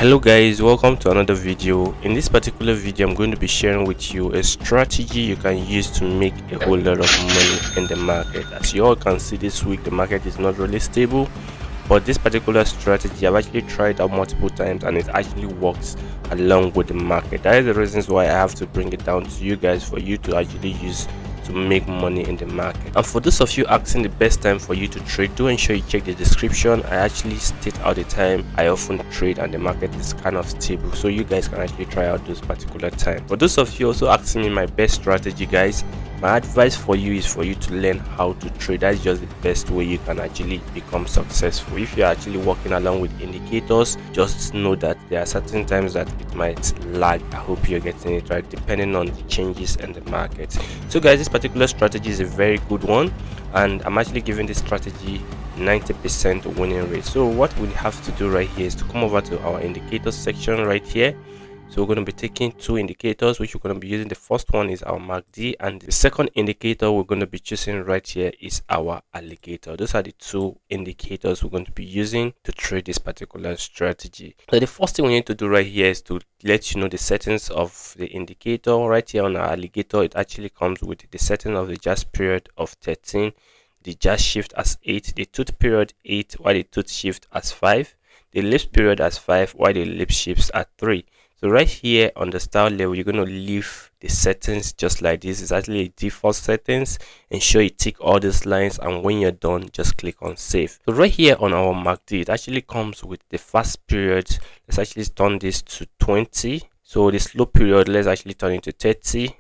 Hello guys, welcome to another video. In this particular video I'm going to be sharing with you a strategy you can use to make a whole lot of money in the market. As you all can see, this week the market is not really stable, but this particular strategy I've actually tried out multiple times and it actually works along with the market. That is the reasons why I have to bring it down to you guys for you to actually use to make money in the market. And for those of you asking the best time for you to trade, do ensure you check the description. I actually state out the time I often trade and the market is kind of stable, so you guys can actually try out those particular time. For those of you also asking me my best strategy, guys, my advice for you is for you to learn how to trade. That's just the best way you can actually become successful. If you're actually working along with indicators, just know that there are certain times that it might lag. I hope you're getting it right, depending on the changes in the market. So guys, this particular strategy is a very good one, and I'm actually giving this strategy 90% winning rate. So what we have to do right here is to come over to our indicators section right here. So we're going to be taking two indicators which we're going to be using. The first one is our MACD, and the second indicator we're going to be choosing right here is our alligator. Those are the two indicators we're going to be using to trade this particular strategy. So the first thing we need to do right here is to let you know the settings of the indicator. Right here on our alligator, it actually comes with the setting of the just period of 13, the just shift as 8, the tooth period 8, while the tooth shift as 5, the ellipse period as 5, while the ellipse shifts at 3. So right here on the style level, you're going to leave the settings just like this. It's actually a default settings. Ensure you tick all these lines, and when you're done, just click on save. So right here on our MACD, it actually comes with the fast period. Let's actually turn this to 20. So the slow period, let's actually turn it to 30.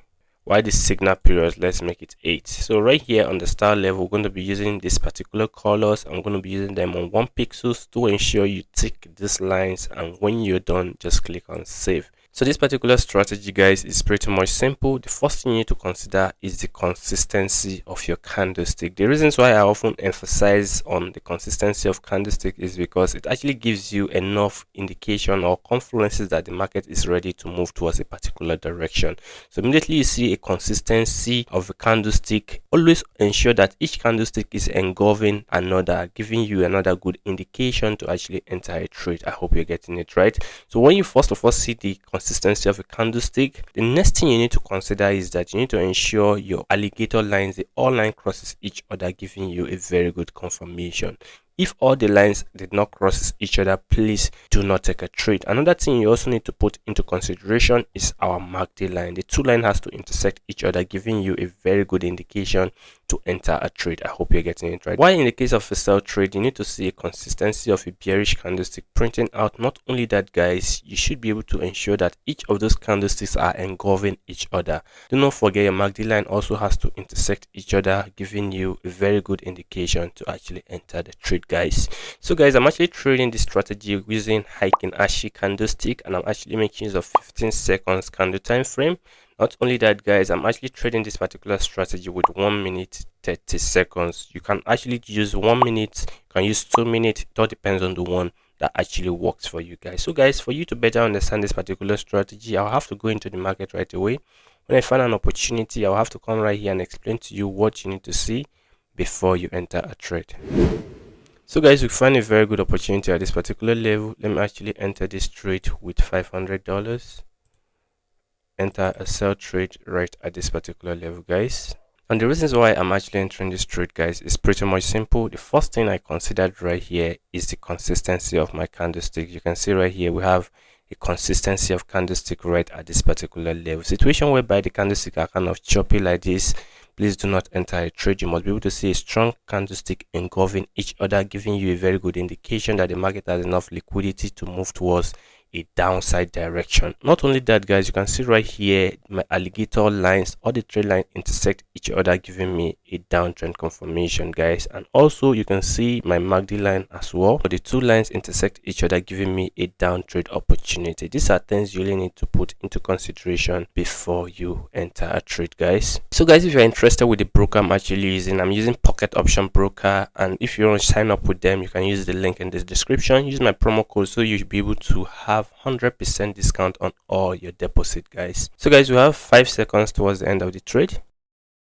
While the signal period, let's make it 8. So right here on the style level, we're going to be using these particular colors. I'm going to be using them on 1 pixels to ensure you tick these lines, and when you're done, just click on save. So this particular strategy, guys, is pretty much simple. The first thing you need to consider is the consistency of your candlestick. The reasons why I often emphasize on the consistency of candlestick is because it actually gives you enough indication or confluences that the market is ready to move towards a particular direction. So immediately you see a consistency of a candlestick, always ensure that each candlestick is engulfing another, giving you another good indication to actually enter a trade. I hope you're getting it right. So when you first of all see the consistency of a candlestick, the next thing you need to consider is that you need to ensure your alligator lines, the all line crosses each other, giving you a very good confirmation. If all the lines did not cross each other, please do not take a trade. Another thing you also need to put into consideration is our MACD line. The two lines has to intersect each other, giving you a very good indication to enter a trade. I hope you're getting it right. While in the case of a sell trade, you need to see a consistency of a bearish candlestick printing out. Not only that, guys, you should be able to ensure that each of those candlesticks are engulfing each other. Do not forget your MACD line also has to intersect each other, giving you a very good indication to actually enter the trade, guys. So guys, I'm actually trading this strategy using Heikin Ashi candlestick, and I'm actually making use of 15 seconds candle time frame. Not only that, guys, I'm actually trading this particular strategy with 1 minute 30 seconds. You can actually use 1 minute, you can use 2 minutes. It all depends on the one that actually works for you guys. So guys, for you to better understand this particular strategy, I'll have to go into the market right away. When I find an opportunity, I'll have to come right here and explain to you what you need to see before you enter a trade. So guys, we find a very good opportunity at this particular level. Let me actually enter this trade with $500. Enter a sell trade right at this particular level, guys. And the reasons why I'm actually entering this trade, guys, is pretty much simple. The first thing I considered right here is the consistency of my candlestick. You can see right here we have a consistency of candlestick right at this particular level. Situation whereby the candlestick are kind of choppy like this, please do not enter a trade. You must be able to see a strong candlestick engulfing each other, giving you a very good indication that the market has enough liquidity to move towards a downside direction. Not only that, guys, you can see right here my alligator lines, all the trade lines intersect each other, giving me a downtrend confirmation, guys. And also you can see my MACD line as well. The two lines intersect each other, giving me a downtrend opportunity. These are things you really need to put into consideration before you enter a trade, guys. So guys, if you're interested with the broker I'm actually using, I'm using Pocket Option Broker, and if you want to sign up with them, you can use the link in the description. Use my promo code so you'll be able to have 100% discount on all your deposit, guys. So guys, we have 5 seconds towards the end of the trade.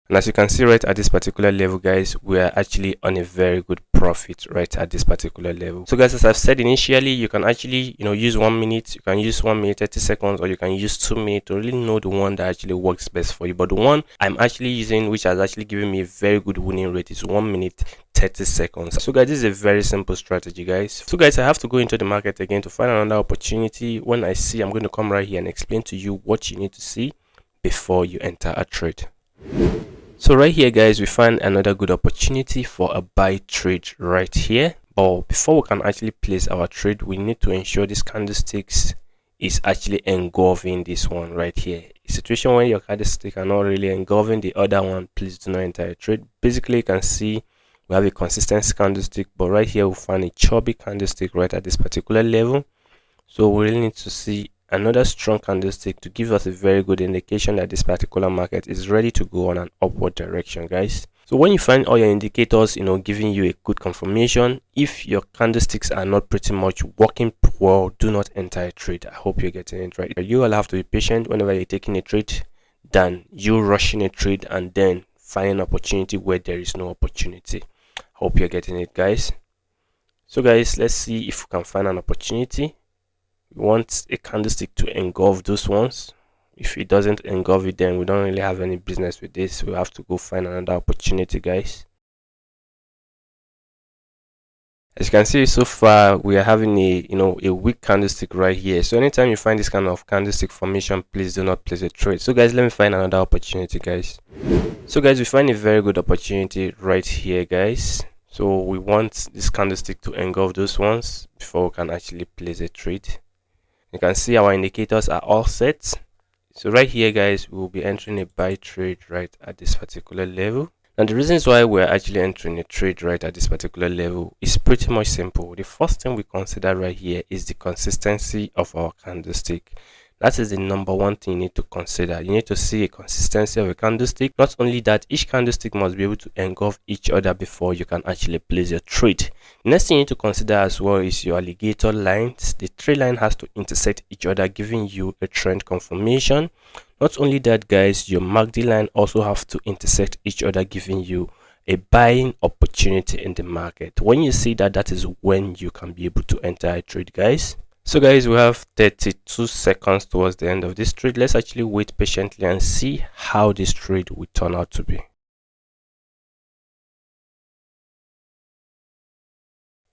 And as you can see right at this particular level, guys, we are actually on a very good profit right at this particular level. So guys, as I've said initially, you can actually use 1 minute, you can use 1 minute 30 seconds, or you can use 2 minutes to really know the one that actually works best for you. But the one I'm actually using, which has actually given me a very good winning rate, is 1 minute 30 seconds. So guys, this is a very simple strategy, guys. So guys, I have to go into the market again to find another opportunity. When I see, I'm going to come right here and explain to you what you need to see before you enter a trade. So right here, guys, we find another good opportunity for a buy trade right here. But before we can actually place our trade, we need to ensure this candlesticks is actually engulfing this one right here. A situation where your candlestick are not really engulfing the other one, please do not enter a trade. Basically, you can see we have a consistent candlestick, but right here we find a chubby candlestick right at this particular level. So we really need to see another strong candlestick to give us a very good indication that this particular market is ready to go on an upward direction, guys. So when you find all your indicators giving you a good confirmation, if your candlesticks are not pretty much working well, do not enter a trade. I hope you're getting it right. You all have to be patient whenever you're taking a trade than you rushing a trade and then finding an opportunity where there is no opportunity. I hope you're getting it, guys. So guys, let's see if we can find an opportunity. We want a candlestick to engulf those ones. If it doesn't engulf it, then we don't really have any business with this. We have to go find another opportunity, guys. As you can see, so far we are having a weak candlestick right here. So anytime you find this kind of candlestick formation, please do not place a trade. So guys, let me find another opportunity, guys. So guys, we find a very good opportunity right here, guys. So we want this candlestick to engulf those ones before we can actually place a trade. You can see our indicators are all set. So right here, guys, we will be entering a buy trade right at this particular level. Now the reasons why we're actually entering a trade right at this particular level is pretty much simple. The first thing we consider right here is the consistency of our candlestick. That is the number one thing you need to consider. You need to see a consistency of a candlestick. Not only that, each candlestick must be able to engulf each other before you can actually place your trade. The next thing you need to consider as well is your alligator lines. The trade line has to intersect each other, giving you a trend confirmation. Not only that, guys, your MACD line also have to intersect each other, giving you a buying opportunity in the market. When you see that, that is when you can be able to enter a trade, guys. So guys, we have 32 seconds towards the end of this trade. Let's actually wait patiently and see how this trade will turn out to be.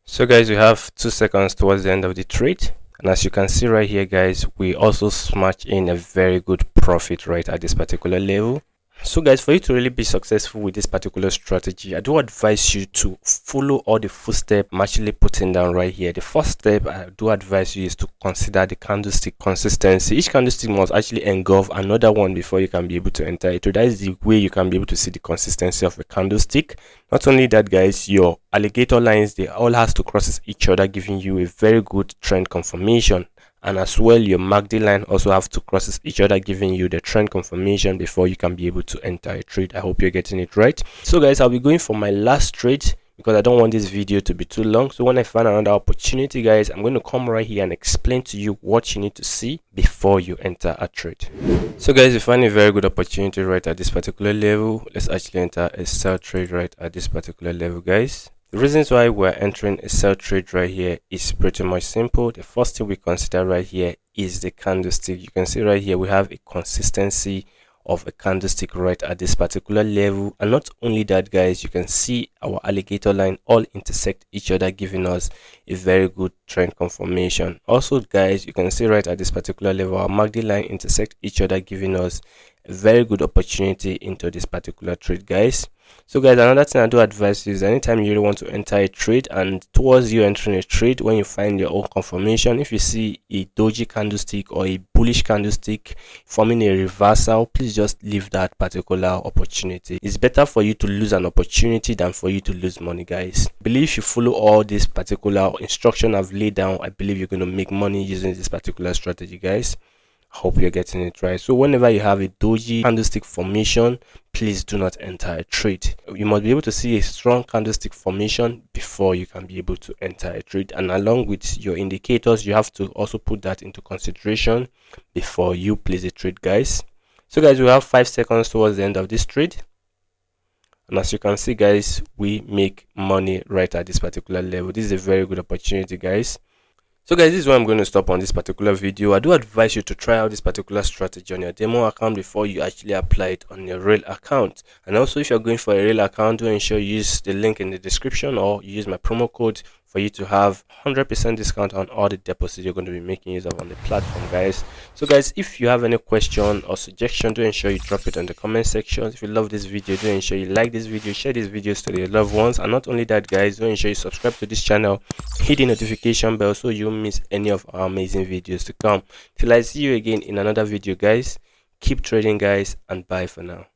So guys, we have 2 seconds towards the end of the trade. And as you can see right here, guys, we also smash in a very good profit right at this particular level. So guys, for you to really be successful with this particular strategy, I do advise you to follow all the footsteps I'm actually putting down right here. The first step I do advise you is to consider the candlestick consistency. Each candlestick must actually engulf another one before you can be able to enter it. So that is the way you can be able to see the consistency of a candlestick. Not only that, guys, your alligator lines, they all has to cross each other, giving you a very good trend confirmation. And as well, your MACD line also have to cross each other, giving you the trend confirmation before you can be able to enter a trade. I hope you're getting it right. So guys, I'll be going for my last trade because I don't want this video to be too long. So when I find another opportunity, guys, I'm going to come right here and explain to you what you need to see before you enter a trade. So guys, you find a very good opportunity right at this particular level. Let's actually enter a sell trade right at this particular level, guys. The reasons why we're entering a sell trade right here is pretty much simple. The first thing we consider right here is the candlestick. You can see right here we have a consistency of a candlestick right at this particular level. And not only that, guys, you can see our alligator line all intersect each other, giving us a very good trend confirmation. Also, guys, you can see right at this particular level our MACD line intersect each other, giving us a very good opportunity into this particular trade, guys. So guys, another thing I do advise you is anytime you really want to enter a trade, and towards you entering a trade, when you find your own confirmation, if you see a doji candlestick or a bullish candlestick forming a reversal, please just leave that particular opportunity. It's better for you to lose an opportunity than for you to lose money, guys. I believe if you follow all this particular instruction I've laid down, I believe you're going to make money using this particular strategy, guys. Hope you're getting it right. So whenever you have a doji candlestick formation, please do not enter a trade. You must be able to see a strong candlestick formation before you can be able to enter a trade, and along with your indicators, you have to also put that into consideration before you place a trade, guys. So guys, we have 5 seconds towards the end of this trade. And as you can see, guys, we make money right at this particular level. This is a very good opportunity, guys. So guys, this is where I'm going to stop on this particular video. I do advise you to try out this particular strategy on your demo account before you actually apply it on your real account. And also, if you're going for a real account, do ensure you use the link in the description or use my promo code for you to have 100% discount on all the deposits you're going to be making use of on the platform, guys. So guys, if you have any question or suggestion, do ensure you drop it in the comment section. If you love this video, do ensure you like this video, share these videos to your loved ones. And not only that, guys, do ensure you subscribe to this channel, hit the notification bell so you won't miss any of our amazing videos to come. Till I see you again in another video, guys. Keep trading, guys, and bye for now.